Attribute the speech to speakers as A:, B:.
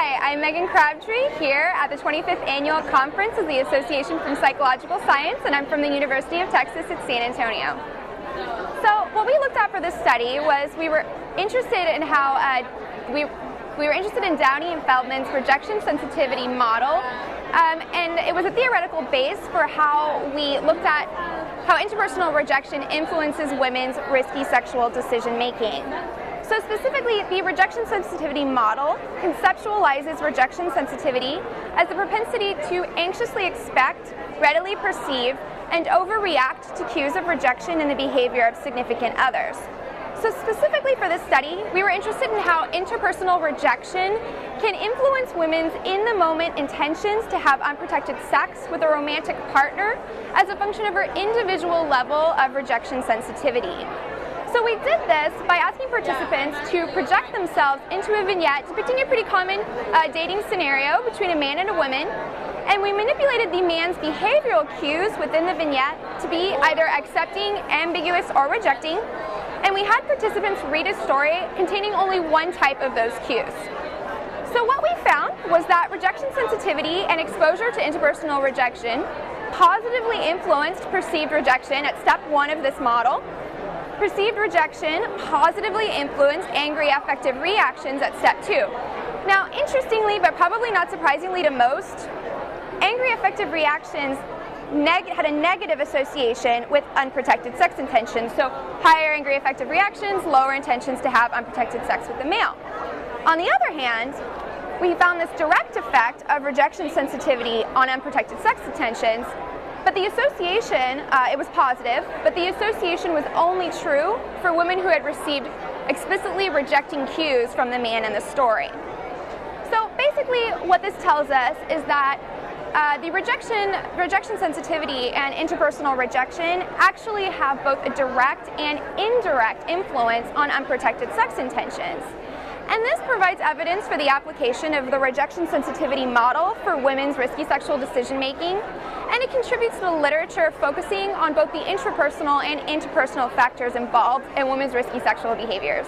A: Hi, I'm Meghan Crabtree here at the 25th Annual Conference of the Association for Psychological Science, and I'm from the University of Texas at San Antonio. So what we looked at for this study was we were interested in how we were interested in Downey and Feldman's rejection sensitivity model, and it was a theoretical base for how we looked at how interpersonal rejection influences women's risky sexual decision making. So specifically, the rejection sensitivity model conceptualizes rejection sensitivity as the propensity to anxiously expect, readily perceive, and overreact to cues of rejection in the behavior of significant others. So specifically for this study, we were interested in how interpersonal rejection can influence women's in-the-moment intentions to have unprotected sex with a romantic partner as a function of her individual level of rejection sensitivity. So we did this by asking participants to project themselves into a vignette depicting a pretty common dating scenario between a man and a woman, and we manipulated the man's behavioral cues within the vignette to be either accepting, ambiguous, or rejecting, and we had participants read a story containing only one type of those cues. So what we found was that rejection sensitivity and exposure to interpersonal rejection positively influenced perceived rejection at step 1 of this model. Perceived rejection positively influenced angry affective reactions at step 2. Now, interestingly, but probably not surprisingly to most, angry affective reactions had a negative association with unprotected sex intentions. So higher angry affective reactions, lower intentions to have unprotected sex with the male. On the other hand, we found this direct effect of rejection sensitivity on unprotected sex intentions. But the association, it was positive, but the association was only true for women who had received explicitly rejecting cues from the man in the story. So basically what this tells us is that the rejection sensitivity and interpersonal rejection actually have both a direct and indirect influence on unprotected sex intentions. And this provides evidence for the application of the rejection sensitivity model for women's risky sexual decision making, and it contributes to the literature focusing on both the intrapersonal and interpersonal factors involved in women's risky sexual behaviors.